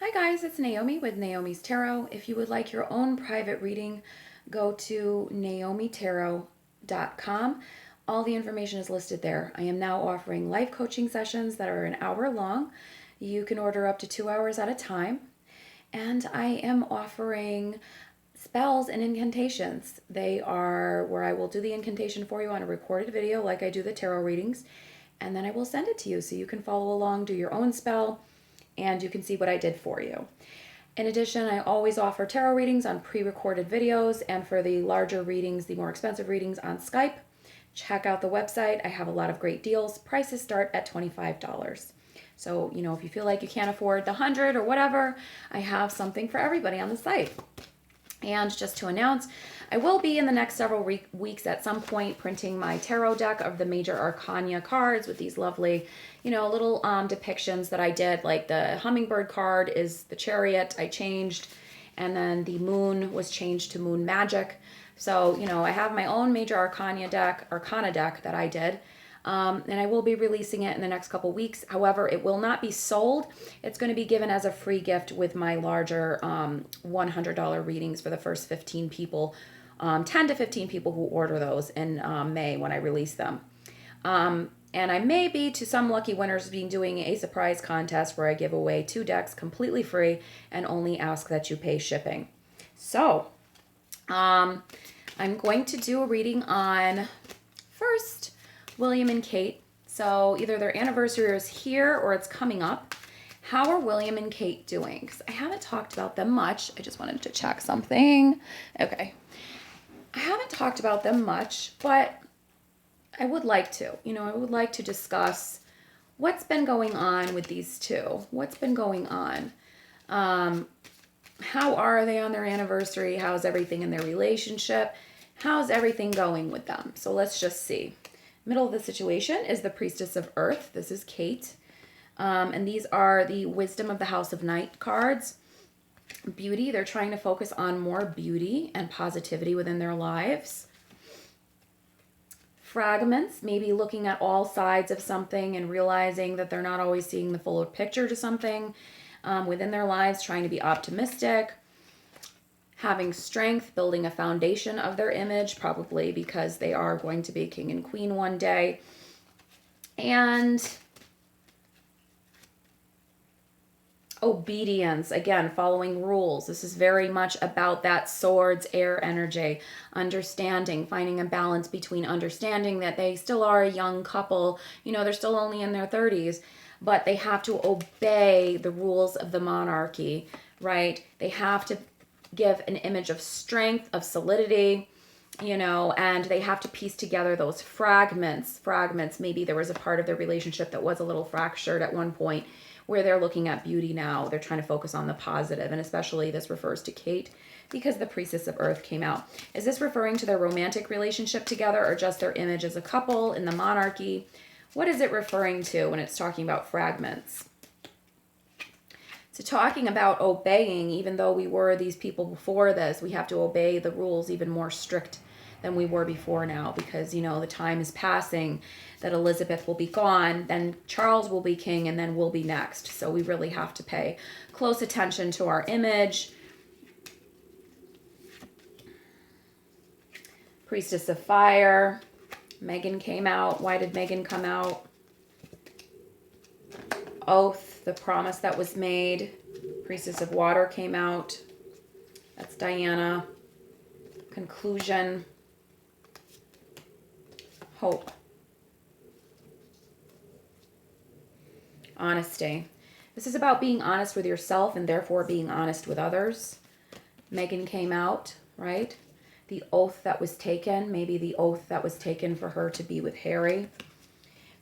Hi guys, it's Naomi with Naomi's Tarot. If you would like your own private reading, go to naomitarot.com. All the information is listed there. I am now offering life coaching sessions that are an hour long. You can order up to 2 hours at a time. And I am offering spells and incantations. They are where I will do the incantation for you on a recorded video like I do the tarot readings, and then I will send it to you so you can follow along, do your own spell, and you can see what I did for you. In addition, I always offer tarot readings on pre-recorded videos, and for the larger readings, the more expensive readings, on Skype. Check out the website. I have a lot of great deals. Prices start at $25. So, if you feel like you can't afford the 100 or whatever, I have something for everybody on the site. And just to announce, I will be in the next several weeks at some point printing my tarot deck of the major arcana cards with these lovely, little depictions that I did. Like the hummingbird card is the chariot I changed, and then the moon was changed to moon magic. So, I have my own major arcana deck that I did. And I will be releasing it in the next couple weeks. However, it will not be sold. It's going to be given as a free gift with my larger $100 readings for the first 15 people, 10 to 15 people who order those in May when I release them. And I may be, to some lucky winners, doing a surprise contest where I give away 2 decks completely free and only ask that you pay shipping. So, I'm going to do a reading on, first, William and Kate. So either their anniversary is here or it's coming up. How are William and Kate doing? Because I haven't talked about them much. I just wanted to check something. Okay. I haven't talked about them much, but I would like to. I would like to discuss what's been going on with these two. What's been going on? How are they on their anniversary? How's everything in their relationship? How's everything going with them? So let's just see. Middle of the situation is the Priestess of Earth. This is Kate. And these are the Wisdom of the House of Night cards. Beauty. They're trying to focus on more beauty and positivity within their lives. Fragments. Maybe looking at all sides of something and realizing that they're not always seeing the fuller picture to something within their lives. Trying to be optimistic. Having strength, building a foundation of their image, probably because they are going to be king and queen one day. And obedience, again, following rules. This is very much about that swords, air energy, understanding, finding a balance between understanding that they still are a young couple, they're still only in their 30s, but they have to obey the rules of the monarchy, right? They have to give an image of strength, of solidity, and they have to piece together those fragments. Maybe there was a part of their relationship that was a little fractured at one point where they're looking at beauty now. They're trying to focus on the positive, and especially this refers to Kate because the Priestess of Earth came out. Is this referring to their romantic relationship together or just their image as a couple in the monarchy? What is it referring to when it's talking about fragments? So talking about obeying, even though we were these people before this, we have to obey the rules even more strict than we were before now because, the time is passing, that Elizabeth will be gone, then Charles will be king, and then we'll be next. So we really have to pay close attention to our image. Priestess of Fire. Megan came out. Why did Megan come out? Oath, the promise that was made. Priestess of Water came out. That's Diana. Conclusion. Hope. Honesty. This is about being honest with yourself and therefore being honest with others. Megan came out, right? The oath that was taken, maybe the oath that was taken for her to be with Harry.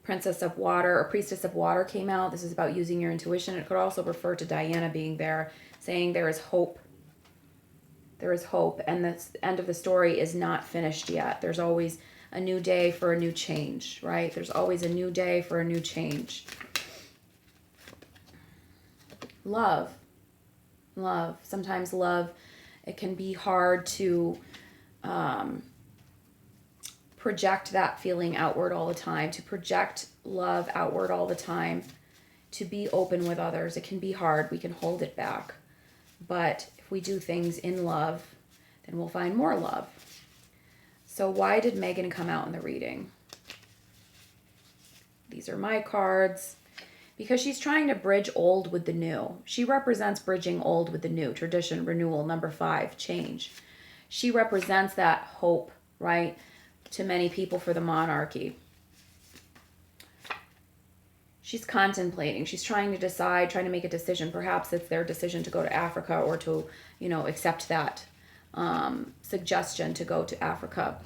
Princess of Water or Priestess of Water came out. This is about using your intuition. It could also refer to Diana being there, saying there is hope. There is hope, and the end of the story is not finished yet. There's always a new day for a new change, right? There's always a new day for a new change. Love. Sometimes love, it can be hard to project that feeling outward all the time, to project love outward all the time. to be open with others. It can be hard. We can hold it back. But if we do things in love, then we'll find more love. So why did Megan come out in the reading? These are my cards. Because she's trying to bridge old with the new. She represents bridging old with the new. Tradition, renewal, number 5, change. She represents that hope, right, to many people for the monarchy. She's contemplating. She's trying to decide, trying to make a decision. Perhaps it's their decision to go to Africa or to, accept that suggestion to go to Africa.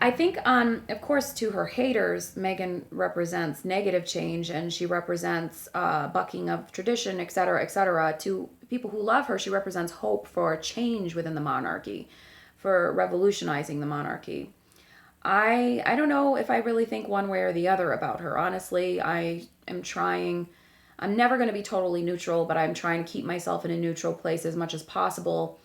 I think, of course, to her haters, Megan represents negative change, and she represents bucking of tradition, etc., etc. To people who love her, she represents hope for change within the monarchy, for revolutionizing the monarchy. I don't know if I really think one way or the other about her. Honestly, I'm never going to be totally neutral, but I'm trying to keep myself in a neutral place as much as possible.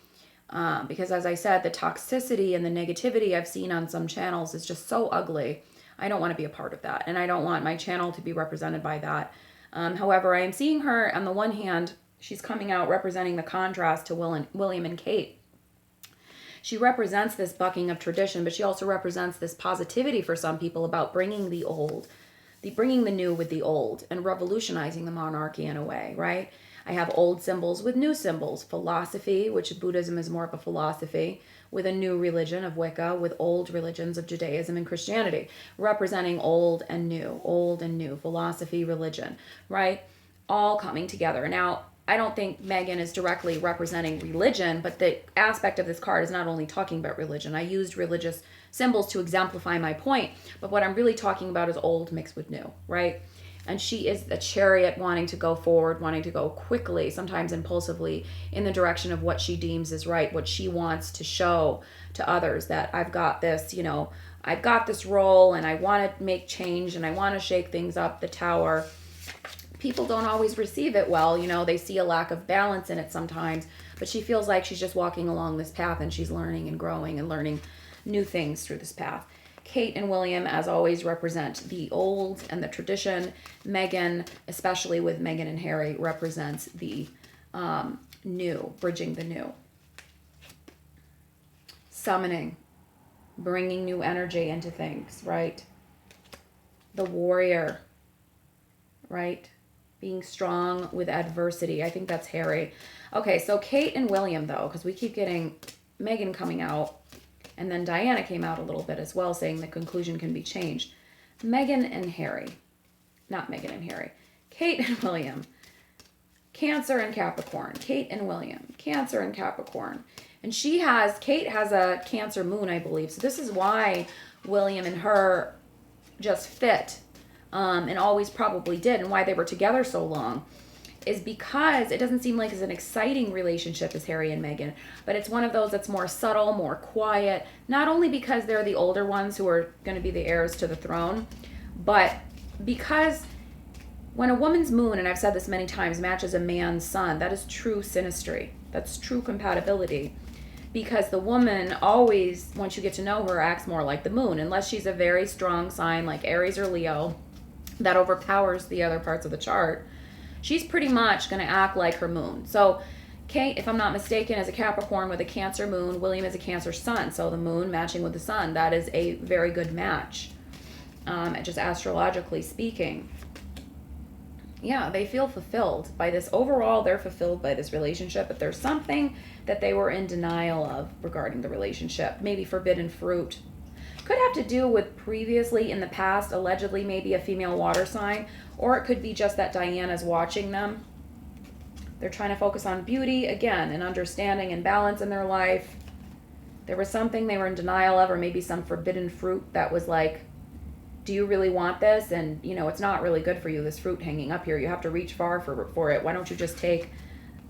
Because as I said, the toxicity and the negativity I've seen on some channels is just so ugly. I don't want to be a part of that. And I don't want my channel to be represented by that. However, I am seeing her, on the one hand, she's coming out representing the contrast to William and Kate. She represents this bucking of tradition, but she also represents this positivity for some people about bringing the old, bringing the new with the old, and revolutionizing the monarchy in a way, right? I have old symbols with new symbols, philosophy, which Buddhism is more of a philosophy, with a new religion of Wicca, with old religions of Judaism and Christianity, representing old and new, philosophy, religion, right? All coming together. Now, I don't think Megan is directly representing religion, but the aspect of this card is not only talking about religion. I used religious symbols to exemplify my point, but what I'm really talking about is old mixed with new, right? And she is the chariot, wanting to go forward, wanting to go quickly, sometimes impulsively, in the direction of what she deems is right, what she wants to show to others, that I've got this, I've got this role and I want to make change and I want to shake things up, the tower. People don't always receive it well, they see a lack of balance in it sometimes, but she feels like she's just walking along this path and she's learning and growing and learning new things through this path. Kate and William, as always, represent the old and the tradition. Megan, especially with Meghan and Harry, represents the new, bridging the new. Summoning, bringing new energy into things, right? The warrior, right? Being strong with adversity. I think that's Harry. Okay, so Kate and William, though, because we keep getting Meghan coming out. And then Diana came out a little bit as well, saying the conclusion can be changed. Meghan and Harry. Not Meghan and Harry. Kate and William. Cancer and Capricorn. Kate and William. Cancer and Capricorn. And Kate has a Cancer moon, I believe. So this is why William and her just fit. And always probably did. And why they were together so long. Is because it doesn't seem like it's an exciting relationship as Harry and Meghan, but it's one of those that's more subtle, more quiet, not only because they're the older ones who are going to be the heirs to the throne, but because when a woman's moon, and I've said this many times, matches a man's sun, that is true synastry. That's true compatibility. Because the woman always, once you get to know her, acts more like the moon, unless she's a very strong sign like Aries or Leo that overpowers the other parts of the chart. She's pretty much going to act like her moon. So Kate, if I'm not mistaken, is a Capricorn with a Cancer moon. William is a Cancer sun. So the moon matching with the sun. That is a very good match, just astrologically speaking. Yeah, they feel fulfilled by this. Overall, they're fulfilled by this relationship. But there's something that they were in denial of regarding the relationship. Maybe forbidden fruit. Could have to do with previously in the past, allegedly maybe a female water sign, or it could be just that Diana's watching them. They're trying to focus on beauty, again, and understanding and balance in their life. There was something they were in denial of, or maybe some forbidden fruit that was like, do you really want this? And, it's not really good for you, this fruit hanging up here. You have to reach far for it. Why don't you just take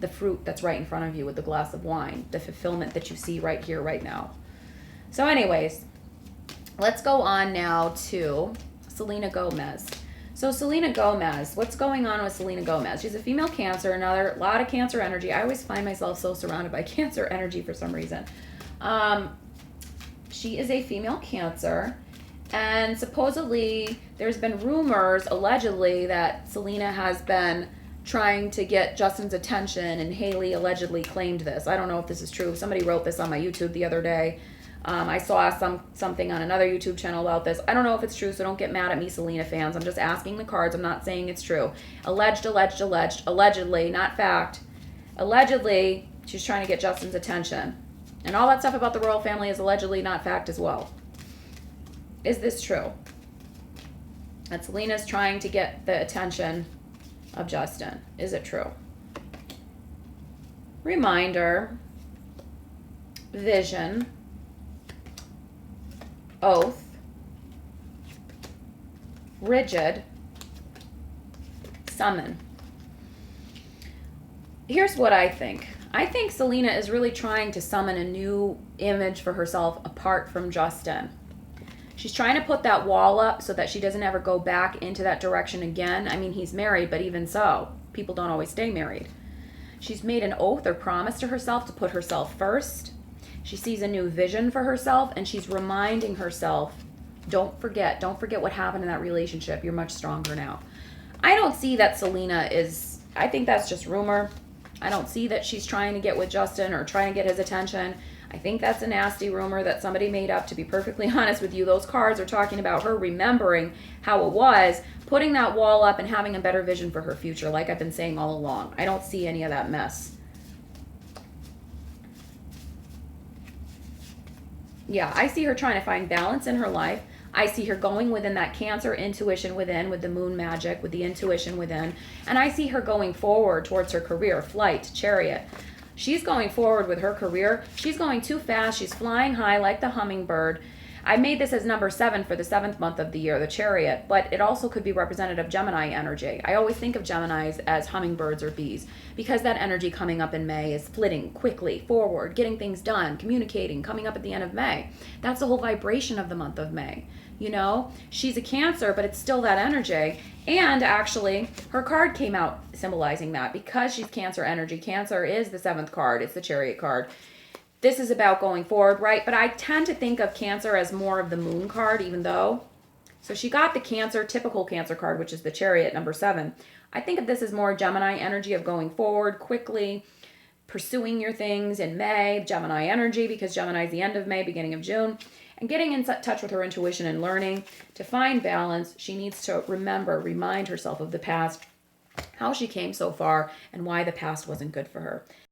the fruit that's right in front of you with the glass of wine, the fulfillment that you see right here, right now. So anyways, let's go on now to Selena Gomez. So Selena Gomez, what's going on with Selena Gomez? She's a female Cancer, another lot of Cancer energy. I always find myself so surrounded by Cancer energy for some reason. She is a female Cancer, And supposedly, there's been rumors, allegedly, that Selena has been trying to get Justin's attention, and Haley allegedly claimed this. I don't know if this is true. Somebody wrote this on my YouTube the other day. I saw something on another YouTube channel about this. I don't know if it's true, so don't get mad at me, Selena fans. I'm just asking the cards. I'm not saying it's true. Allegedly, not fact. Allegedly, she's trying to get Justin's attention. And all that stuff about the royal family is allegedly not fact as well. Is this true? That Selena's trying to get the attention of Justin. Is it true? Reminder, vision, oath, rigid, summon. Here's what I think. I think Selena is really trying to summon a new image for herself apart from Justin. She's trying to put that wall up so that she doesn't ever go back into that direction again. I mean, he's married, but even so, people don't always stay married. She's made an oath or promise to herself to put herself first. She sees a new vision for herself, and she's reminding herself, don't forget what happened in that relationship. You're much stronger now. I don't see that Selena is, I think that's just rumor. I don't see that she's trying to get with Justin or trying to get his attention. I think that's a nasty rumor that somebody made up, to be perfectly honest with you. Those cards are talking about her remembering how it was, putting that wall up and having a better vision for her future, like I've been saying all along. I don't see any of that mess. Yeah, I see her trying to find balance in her life. I see her going within that Cancer intuition within, with the moon magic, with the intuition within. And I see her going forward towards her career, flight, chariot. She's going forward with her career. She's going too fast. She's flying high like the hummingbird. I made this as number 7 for the 7th month of the year, the chariot, but it also could be representative of Gemini energy. I always think of Geminis as hummingbirds or bees because that energy coming up in May is flitting quickly forward, getting things done, communicating, coming up at the end of May. That's the whole vibration of the month of May. You know, she's a Cancer, but it's still that energy. And actually, her card came out symbolizing that because she's Cancer energy. Cancer is the 7th card. It's the chariot card. This is about going forward, right? But I tend to think of Cancer as more of the moon card, even though. So she got the Cancer, typical Cancer card, which is the chariot, number 7. I think of this as more Gemini energy of going forward quickly, pursuing your things in May, Gemini energy, because Gemini is the end of May, beginning of June, and getting in touch with her intuition and learning. To find balance, she needs to remind herself of the past, how she came so far, and why the past wasn't good for her.